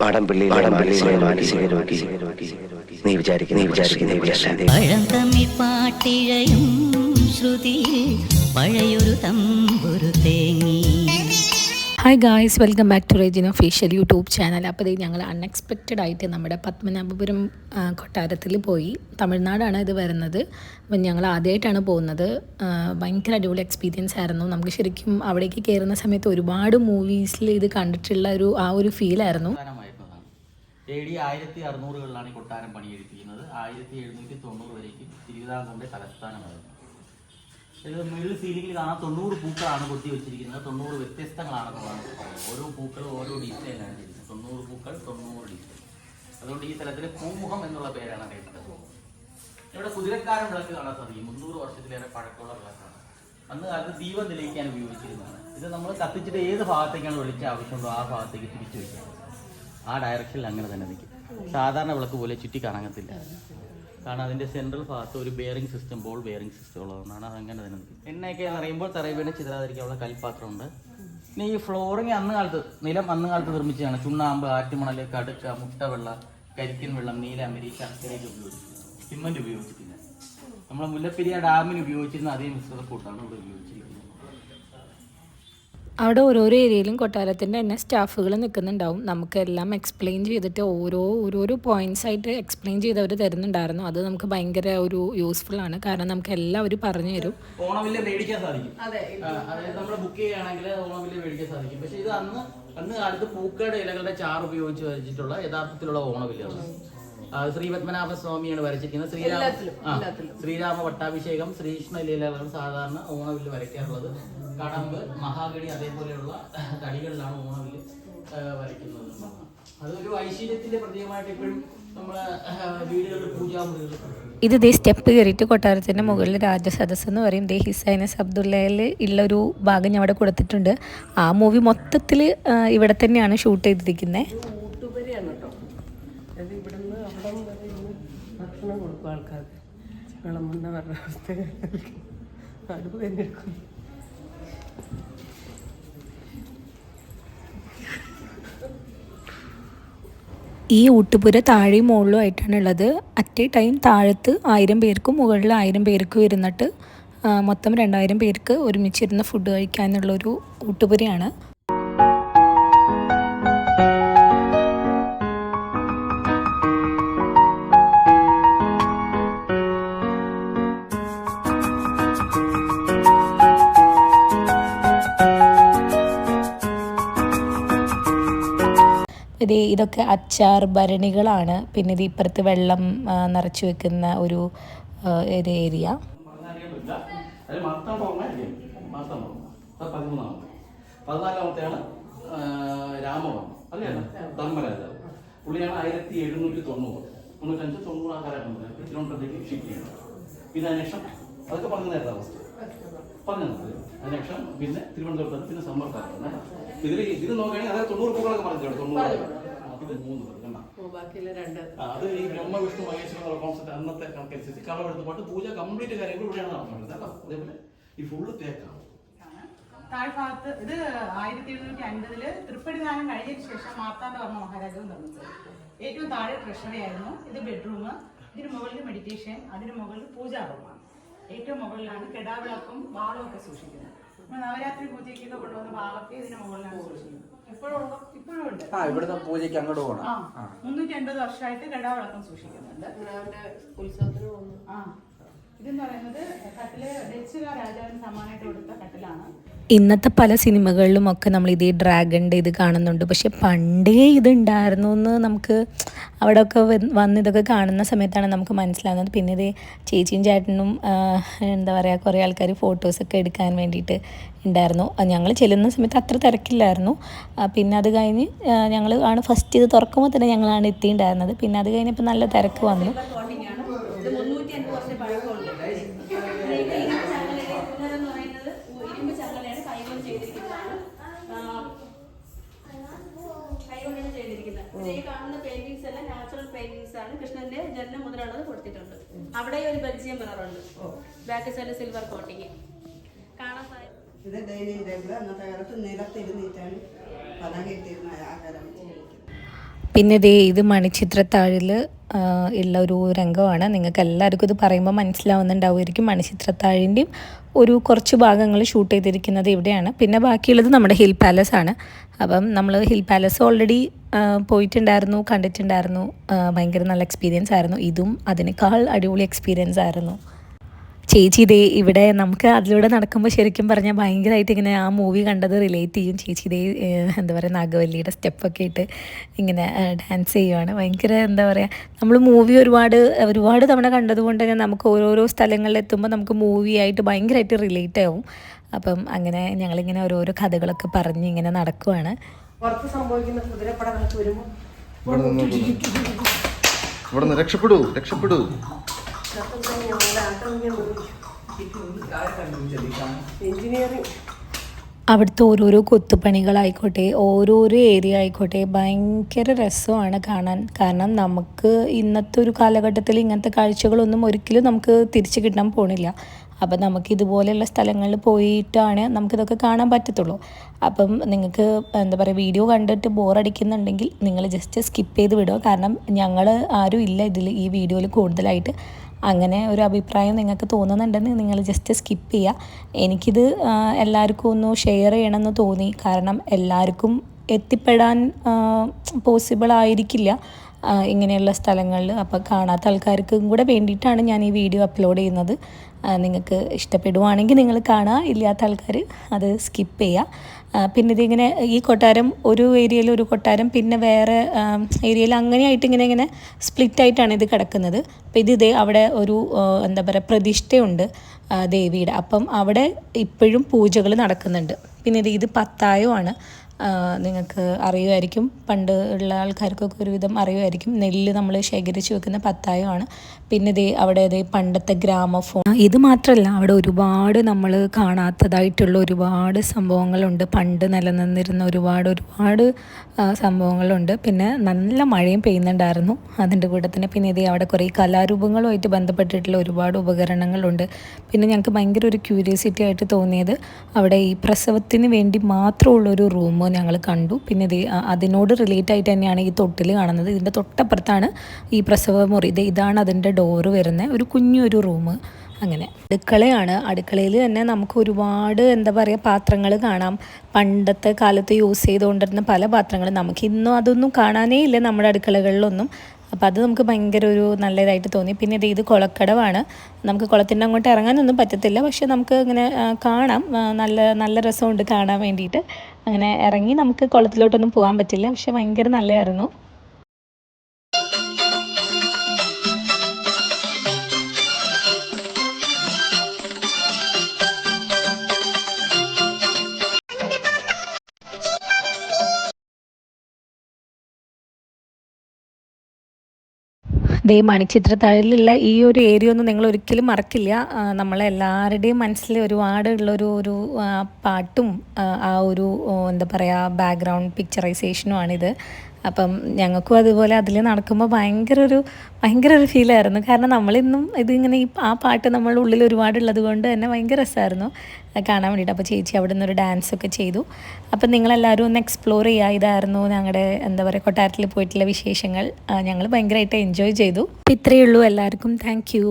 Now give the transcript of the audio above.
വാടംപള്ളിയിലെ മാനസിക രോഗി നീ വിചാരിക്കുന്ന പാട്ടിഴയും ശ്രുതിയിൽ പഴയൊരു തമ്പുരു തേങ്ങി. Hi guys, welcome back to Regina official YouTube channel. അപ്പോൾ ഇത് ഞങ്ങൾ അൺഎക്സ്പെക്റ്റഡ് ആയിട്ട് നമ്മുടെ പത്മനാഭപുരം കൊട്ടാരത്തിൽ പോയി. തമിഴ്നാടാണ് ഇത് വരുന്നത്. അപ്പം ഞങ്ങൾ ആദ്യമായിട്ടാണ് പോകുന്നത്. ഭയങ്കര അടിപൊളി എക്സ്പീരിയൻസ് ആയിരുന്നു. നമുക്ക് ശരിക്കും അവിടേക്ക് കയറുന്ന സമയത്ത് ഒരുപാട് മൂവീസിൽ ഇത് കണ്ടിട്ടുള്ള ഒരു ഫീലായിരുന്നു. AD 1600-കളിലാണ് ഈ കൊട്ടാരം പണിയെടുപ്പിക്കുന്നത്. 1790 വരേക്കും തിരുവിതാംകൂറിന്റെ തലസ്ഥാനമായിരുന്നു. ഇത് മുകളിൽ സീലിംഗിൽ കാണാൻ 90 പൂക്കളാണ് കൊത്തി വെച്ചിരിക്കുന്നത്. 90 വ്യത്യസ്തങ്ങളാണെന്നുള്ളതാണ്. ഓരോ പൂക്കളും ഓരോ ഡിസൈനാണ് ചെയ്തിരിക്കുന്നത്. 90 പൂക്കൾ 90 ഡിസൈൻ. അതുകൊണ്ട് ഈ സ്ഥലത്തിന് പൂമുഖം എന്നുള്ള പേരാണ് അറിയപ്പെട്ടത്. ഇവിടെ കുതിരക്കാരൻ വിളക്ക് കാണാൻ സാധിക്കും. 300 വർഷത്തിലേറെ പഴക്കമുള്ള വിളക്കാണ്. അന്ന് കാലത്ത് ദീപം തെളിയിക്കാൻ ഉപയോഗിച്ചിരുന്നതാണ്. ഇത് നമ്മൾ കത്തിച്ചിട്ട് ഏത് ഭാഗത്തേക്കാണ് വെളിച്ചം ആവശ്യമുണ്ടോ ആ ഭാഗത്തേക്ക് തിരിച്ചു വയ്ക്കാം. ആ ഡയറക്ഷനിൽ അങ്ങനെ തന്നെ നിൽക്കും. സാധാരണ വിളക്ക് പോലെ ചുറ്റി കറങ്ങത്തില്ല. കാരണം അതിൻ്റെ സെൻട്രൽ ഭാഗത്ത് ഒരു bearing system, ball bearing system ഉള്ളതുകൊണ്ടാണ് അതങ്ങനെ തന്നെ നിൽക്കും. എണ്ണയൊക്കെ എന്ന് പറയുമ്പോൾ തറയിൽ വീണ് ചിതറാതിരിക്കാനുള്ള കൽപ്പാത്രമുണ്ട്. പിന്നെ ഈ ഫ്ലോറിങ് നിലം അന്ന് കാലത്ത് നിർമ്മിച്ചതാണ്. ചുണ്ണാമ്പ്, ആറ്റുമണൽ, കടുക്ക, മുട്ടവെള്ള, കരിക്കൻ വെള്ളം, നീലാമ്പരി, ശർക്കരയൊക്കെ ഉപയോഗിച്ചിട്ടുണ്ട്. സിമൻറ്റ് ഉപയോഗിച്ചിട്ടില്ല. നമ്മൾ മുല്ലപ്പെരിയാർ ഡാമിന് ഉപയോഗിച്ചിരുന്ന അതേ മിശ്രിതക്കൂട്ടാണ് ഇവിടെ ഉപയോഗിച്ചിരിക്കുന്നത്. അവിടെ ഓരോരോ ഏരിയയിലും കൊട്ടാരത്തിൻ്റെ തന്നെ സ്റ്റാഫുകൾ നിൽക്കുന്നുണ്ടാവും. നമുക്കെല്ലാം എക്സ്പ്ലെയിൻ ചെയ്തിട്ട് ഓരോരോ പോയിന്റ്സ് ആയിട്ട് എക്സ്പ്ലെയിൻ ചെയ്ത് അവർ തരുന്നുണ്ടായിരുന്നു. അത് നമുക്ക് ഭയങ്കര ഒരു യൂസ്ഫുൾ ആണ്. കാരണം നമുക്ക് എല്ലാവരും പറഞ്ഞു തരും. ഓണവില്ല മേടിക്കാൻ സാധിക്കും. അതായത് നമ്മൾ ബുക്ക് ചെയ്യുകയാണെങ്കിൽ ഓണവില്ല മേടിക്കാൻ സാധിക്കും. പക്ഷേ ഇത് അന്ന് കാലത്ത് പൂക്കളുടെ ഇലകളുടെ ചാറ് ഉപയോഗിച്ച് വരച്ചിട്ടുള്ള യഥാർത്ഥത്തിലുള്ള ഓണവില്ലാണ്. ശ്രീപത്മനാഭ സ്വാമിയാണ് വരച്ചിരിക്കുന്നത്. ശ്രീരാമ പട്ടാഭിഷേകം, ശ്രീകൃഷ്ണ ലീലകളാണ് സാധാരണ ഓണവില്ല് വരയ്ക്കാറുള്ളത്. കടമ്പ്, മഹാഗണി അതേപോലെയുള്ള തടികളിലാണ് ഓണവില്ല് വരയ്ക്കുന്നത്. അതൊരു ഐശ്വര്യത്തിന്റെ പ്രതീകമായിട്ട് എപ്പോഴും നമ്മളെ വീടുകളിൽ പൂജാമുറികൾ. ഇത് ദേ സ്റ്റെപ്പ് കയറിയിട്ട് കൊട്ടാരത്തിൻ്റെ മുകളിൽ രാജസദസ് എന്ന് പറയും. ദേ ഹിസൈനസ് അബ്ദുള്ളയിൽ ഉള്ളൊരു ഭാഗം ഞാൻ അവിടെ കൊടുത്തിട്ടുണ്ട്. ആ മൂവി മൊത്തത്തിൽ ഇവിടെ തന്നെയാണ് ഷൂട്ട് ചെയ്തിരിക്കുന്നത്. ഭക്ഷണം കൊടുക്കും ആൾക്കാർക്ക്. വിളമ്പുന്ന പറഞ്ഞ അവസ്ഥ അടുപ്പ് കഴിഞ്ഞെടുക്കും. ഈ ഊട്ടുപുര താഴെയും മുകളിലും ആയിട്ടാണ് ഉള്ളത്. അറ്റ് എ ടൈം താഴത്ത് 1000 പേർക്കും മുകളിൽ 1000 പേർക്കും ഇരുന്നിട്ട് മൊത്തം 2000 പേർക്ക് ഒരുമിച്ചിരുന്ന് ഫുഡ് കഴിക്കാനുള്ളൊരു ഊട്ടുപുരയാണ്. ഇതൊക്കെ അച്ചാർ ഭരണികളാണ്. പിന്നെ ഇത് ഇപ്പുറത്ത് വെള്ളം നിറച്ചു വെക്കുന്ന ഒരു ഏരിയ. 14-ാമത്തെയാണ് രാമവർമ്മ, അല്ലേ? ധർമ്മരാജാവ്. പുള്ളിയാണ് 1790 ആ കാലഘട്ടം തിരുവനന്തപുരത്തേക്ക് ഷിഫ്റ്റ് ചെയ്യണം. പിന്നെ അതിനുശേഷം അതൊക്കെ പറഞ്ഞു നേരത്തെ അവസ്ഥ പറഞ്ഞു. അതിനുശേഷം പിന്നെ തിരുവനന്തപുരത്ത് പിന്നെ സമ്പർക്കാണ്. ഇത് നോക്കുകയാണെങ്കിൽ അതായത് 90 പൂക്കളൊക്കെ പറഞ്ഞിട്ടുണ്ട്. 90 ഇത് 3 അത് ഈ ബ്രഹ്മ വിഷ്ണു മഹേശ്വര കോൺസെപ്റ്റ് അന്നത്തെ കണക്കനുസരിച്ച് കളവെടുത്ത് പോയിട്ട് പൂജ കംപ്ലീറ്റ് കാര്യങ്ങൾ ഇവിടെയാണ് നടക്കുന്നത്. അതേപോലെ ഈ ഫുള്ള് തേക്കാണ്. താഴ്ഭാഗത്ത് ഇത് 1750 തൃപ്പടിദാനം കഴിഞ്ഞതിന് ശേഷം മാർത്താണ്ഡവർമ്മ മഹാരാജാവ് നിർമ്മിച്ചത്. ഏറ്റവും താഴെ ട്രഷറി ആയിരുന്നു. ഇത് ബെഡ്റൂം, ഇതിന് മുകളിൽ മെഡിറ്റേഷൻ, അതിന് മുകളിൽ പൂജാറൂമാണ്. ഏറ്റവും മുകളിലാണ് കെടാവിളക്കും വാളും ഒക്കെ സൂക്ഷിക്കുന്നത്. നവരാത്രി പൂജയ്ക്കൊക്കെ കൊണ്ടുവന്ന വാളൊക്കെ ഇതിന് മുകളിലാണ് സൂക്ഷിക്കുന്നത്. ഇപ്പോഴും ഉണ്ട്. ഇവിടുത്തെ പൂജയ്ക്ക് അങ്ങോട്ട് പോകണം. 350 വർഷമായിട്ട് കെടാവിളക്കം സൂക്ഷിക്കുന്നുണ്ട്. ഉത്സവത്തിന് പോകുന്നു. ഇതെന്ന് പറയുന്നത് കട്ടില് ഡച്ചുകാർ രാജാവിന് സമ്മാനമായിട്ട് കൊടുത്ത കട്ടിലാണ്. ഇന്നത്തെ പല സിനിമകളിലും ഒക്കെ നമ്മൾ ഇതേ ഡ്രാഗണിൻ്റെ ഇത് കാണുന്നുണ്ട്. പക്ഷെ പണ്ടേ ഇതുണ്ടായിരുന്നു എന്ന് നമുക്ക് അവിടെയൊക്കെ വന്ന് ഇതൊക്കെ കാണുന്ന സമയത്താണ് നമുക്ക് മനസ്സിലാകുന്നത്. പിന്നെ ഇത് ചേച്ചിയും ചേട്ടനും എന്താ പറയുക, കുറേ ആൾക്കാർ ഫോട്ടോസൊക്കെ എടുക്കാൻ വേണ്ടിയിട്ട് ഉണ്ടായിരുന്നു. ഞങ്ങൾ ചെല്ലുന്ന സമയത്ത് അത്ര തിരക്കില്ലായിരുന്നു. പിന്നെ അത് കഴിഞ്ഞ് ഞങ്ങൾ ഫസ്റ്റ് ഇത് തുറക്കുമ്പോൾ തന്നെ ഞങ്ങളാണ് എത്തിയിട്ടുണ്ടായിരുന്നത്. പിന്നെ അത് കഴിഞ്ഞപ്പോൾ നല്ല തിരക്ക് വന്നു. കൃഷ്ണന്റെ ജന്മം മുതലുള്ളത് കൊടുത്തിട്ടുണ്ട്. അവിടെ ഒരു ബെൽജിയം മിററുണ്ട്. ബാക്ക് സൈഡ് സിൽവർ കോട്ടിങ് കാണാൻ. ഇത് ഡൈനിങ് ടേബിൾ അന്നത്തെ കാലത്ത് നിലത്തിരുന്നിട്ടാണ് പലക ഇട്ടിരുന്ന ആഹാരം. പിന്നെ ദേ ഇത് മണിച്ചിത്രത്താഴിൽ ഉള്ള ഒരു രംഗമാണ്. നിങ്ങൾക്ക് എല്ലാവർക്കും ഇത് പറയുമ്പോൾ മനസ്സിലാവുന്നുണ്ടാവുമായിരിക്കും. മണിച്ചിത്രത്താഴിൻ്റെയും ഒരു കുറച്ച് ഭാഗങ്ങൾ ഷൂട്ട് ചെയ്തിരിക്കുന്നത് ഇവിടെയാണ്. പിന്നെ ബാക്കിയുള്ളത് നമ്മുടെ ഹിൽ പാലസ് ആണ്. അപ്പം നമ്മൾ ഹിൽ പാലസ് ഓൾറെഡി പോയിട്ടുണ്ടായിരുന്നു, കണ്ടിട്ടുണ്ടായിരുന്നു. ഭയങ്കര നല്ല എക്സ്പീരിയൻസ് ആയിരുന്നു. ഇതും അതിനേക്കാൾ അടിപൊളി എക്സ്പീരിയൻസ് ആയിരുന്നു. ചേച്ചി ഇതേ ഇവിടെ നമുക്ക് അതിലൂടെ നടക്കുമ്പോൾ ശരിക്കും പറഞ്ഞാൽ ഭയങ്കരമായിട്ട് ഇങ്ങനെ ആ മൂവി കണ്ടത് റിലേറ്റ് ചെയ്യും. ചേച്ചി ഇതേ എന്താ പറയുക നാഗവല്ലിയുടെ സ്റ്റെപ്പൊക്കെ ഇട്ട് ഇങ്ങനെ ഡാൻസ് ചെയ്യുവാണ്. ഭയങ്കര എന്താ പറയുക, നമ്മൾ മൂവി ഒരുപാട് തവണ കണ്ടതുകൊണ്ട് തന്നെ നമുക്ക് ഓരോരോ സ്ഥലങ്ങളിലെത്തുമ്പോൾ നമുക്ക് മൂവിയായിട്ട് ഭയങ്കരമായിട്ട് റിലേറ്റ് ആവും. അപ്പം അങ്ങനെ ഞങ്ങളിങ്ങനെ ഓരോരോ കഥകളൊക്കെ പറഞ്ഞ് ഇങ്ങനെ നടക്കുവാണ്. പുറത്ത് സംഭവിക്കുന്ന കുതിരപ്പടങ്ങൾക്ക് വരുമ്പോൾ ഇവിടെ രക്ഷപ്പെടൂ. എഞ്ചിനീയറിംഗ് അവിടുത്തെ ഓരോരോ കൊത്തുപണികളായിക്കോട്ടെ, ഓരോരോ ഏരിയ ആയിക്കോട്ടെ, ഭയങ്കര രസമാണ് കാണാൻ. കാരണം നമുക്ക് ഇന്നത്തെ ഒരു കാലഘട്ടത്തിൽ ഇങ്ങനത്തെ കാഴ്ചകളൊന്നും ഒരിക്കലും നമുക്ക് തിരിച്ചു കിട്ടാൻ പോണില്ല. അപ്പം നമുക്ക് ഇതുപോലെയുള്ള സ്ഥലങ്ങളിൽ പോയിട്ടാണ് നമുക്കിതൊക്കെ കാണാൻ പറ്റത്തുള്ളൂ. അപ്പം നിങ്ങൾക്ക് എന്താ പറയുക, വീഡിയോ കണ്ടിട്ട് ബോറടിക്കുന്നുണ്ടെങ്കിൽ നിങ്ങൾ ജസ്റ്റ് സ്കിപ്പ് ചെയ്ത് വിടുക. കാരണം ഞങ്ങൾ ആരും ഇല്ല ഈ വീഡിയോയിൽ കൂടുതലായിട്ട്. അങ്ങനെ ഒരു അഭിപ്രായം നിങ്ങൾക്ക് തോന്നുന്നുണ്ടെന്ന് നിങ്ങൾ ജസ്റ്റ് സ്കിപ്പ് ചെയ്യുക. എനിക്കിത് എല്ലാവർക്കും ഒന്ന് ഷെയർ ചെയ്യണമെന്ന് തോന്നി. കാരണം എല്ലാവർക്കും എത്തിപ്പെടാൻ പോസിബിൾ ആയിരിക്കില്ല ഇങ്ങനെയുള്ള സ്ഥലങ്ങളിൽ. അപ്പോൾ കാണാത്ത ആൾക്കാർക്കും കൂടെ വേണ്ടിയിട്ടാണ് ഞാൻ ഈ വീഡിയോ അപ്ലോഡ് ചെയ്യുന്നത്. നിങ്ങൾക്ക് ഇഷ്ടപ്പെടുവാണെങ്കിൽ നിങ്ങൾ കാണുക, ഇല്ലാത്ത ആൾക്കാർ അത് സ്കിപ്പ് ചെയ്യുക. പിന്നെ ഇതിങ്ങനെ ഈ കൊട്ടാരം ഒരു ഏരിയയിൽ ഒരു കൊട്ടാരം, പിന്നെ വേറെ ഏരിയയിൽ അങ്ങനെയായിട്ട് ഇങ്ങനെ സ്പ്ലിറ്റായിട്ടാണ് ഇത് കിടക്കുന്നത്. അപ്പോൾ ഇതേ അവിടെ ഒരു എന്താ പറയുക പ്രതിഷ്ഠയുണ്ട് ദേവിയുടെ. അപ്പം അവിടെ ഇപ്പോഴും പൂജകൾ നടക്കുന്നുണ്ട്. പിന്നെ ഇത് പത്തായമാണ്. നിങ്ങൾക്ക് അറിയുമായിരിക്കും, പണ്ട് ഉള്ള ആൾക്കാർക്കൊക്കെ ഒരുവിധം അറിയുമായിരിക്കും. നെല്ല് നമ്മൾ ശേഖരിച്ച് വെക്കുന്ന പത്തായമാണ്. പിന്നെ അവിടെ പണ്ടത്തെ ഗ്രാമഫോൺ. ഇത് മാത്രമല്ല, അവിടെ ഒരുപാട് നമ്മൾ കാണാത്തതായിട്ടുള്ള ഒരുപാട് സംഭവങ്ങളുണ്ട്. പണ്ട് നിലനിന്നിരുന്ന ഒരുപാട് സംഭവങ്ങളുണ്ട്. പിന്നെ നല്ല മഴയും പെയ്യുന്നുണ്ടായിരുന്നു അതിൻ്റെ കൂടെ തന്നെ. പിന്നെ അവിടെ കുറേ കലാരൂപങ്ങളുമായിട്ട് ബന്ധപ്പെട്ടിട്ടുള്ള ഒരുപാട് ഉപകരണങ്ങളുണ്ട്. പിന്നെ ഞങ്ങൾക്ക് ഭയങ്കര ഒരു ക്യൂരിയോസിറ്റി ആയിട്ട് തോന്നിയത് അവിടെ ഈ പ്രസവത്തിന് വേണ്ടി മാത്രമുള്ളൊരു റൂം ഞങ്ങൾ കണ്ടു. പിന്നെ അതിനോട് റിലേറ്റ് ആയിട്ട് തന്നെയാണ് ഈ തൊട്ടിൽ കാണുന്നത്. ഇതിൻ്റെ തൊട്ടപ്പുറത്താണ് ഈ പ്രസവ മുറി. ഇതാണ് അതിൻ്റെ ഡോറ് വരുന്നത്, ഒരു കുഞ്ഞൊരു റൂം. അങ്ങനെ അടുക്കളയാണ്. അടുക്കളയിൽ തന്നെ നമുക്ക് ഒരുപാട് എന്താ പറയുക പാത്രങ്ങൾ കാണാം. പണ്ടത്തെ കാലത്ത് യൂസ് ചെയ്തുകൊണ്ടിരുന്ന പല പാത്രങ്ങളും നമുക്ക് ഇന്നും അതൊന്നും കാണാനേ ഇല്ല നമ്മുടെ അടുക്കളകളിലൊന്നും. അപ്പോൾ അത് നമുക്ക് ഭയങ്കര ഒരു നല്ലതായിട്ട് തോന്നി. പിന്നെ ഇത് കുളക്കടവാണ്. നമുക്ക് കുളത്തിൻ്റെ അങ്ങോട്ട് ഇറങ്ങാനൊന്നും പറ്റത്തില്ല, പക്ഷെ നമുക്ക് ഇങ്ങനെ കാണാം. നല്ല രസമുണ്ട് കാണാൻ വേണ്ടിയിട്ട്. അങ്ങനെ ഇറങ്ങി നമുക്ക് കുളത്തിലോട്ടൊന്നും പോകാൻ പറ്റില്ല, പക്ഷെ ഭയങ്കര നല്ലതായിരുന്നു. മണിച്ചിത്രത്താഴിലുള്ള ഈ ഒരു ഏരിയ ഒന്നും നിങ്ങൾ ഒരിക്കലും മറക്കില്ല. നമ്മളെല്ലാവരുടെയും മനസ്സിൽ ഒരുപാടുള്ളൊരു പാട്ടും ആ ഒരു എന്താ പറയുക ബാക്ക്ഗ്രൗണ്ട് പിക്ചറൈസേഷനുമാണിത്. അപ്പം ഞങ്ങൾക്കും അതുപോലെ അതിൽ നടക്കുമ്പോൾ ഭയങ്കര ഒരു ഫീലായിരുന്നു. കാരണം നമ്മളിന്നും ഇതിങ്ങനെ ആ പാട്ട് നമ്മളുടെ ഉള്ളിൽ ഒരുപാടുള്ളത് കൊണ്ട് തന്നെ ഭയങ്കര രസമായിരുന്നു കാണാൻ വേണ്ടിയിട്ട്. അപ്പോൾ ചേച്ചി അവിടെ നിന്നൊരു ഡാൻസൊക്കെ ചെയ്തു. അപ്പം നിങ്ങളെല്ലാവരും ഒന്ന് എക്സ്പ്ലോർ ചെയ്യുക. ഇതായിരുന്നു ഞങ്ങളുടെ എന്താ പറയുക കൊട്ടാരത്തിൽ പോയിട്ടുള്ള വിശേഷങ്ങൾ. ഞങ്ങൾ ഭയങ്കരമായിട്ട് എൻജോയ് ചെയ്തു. അപ്പോൾ ഇത്രയേ ഉള്ളൂ. എല്ലാവർക്കും താങ്ക് യു.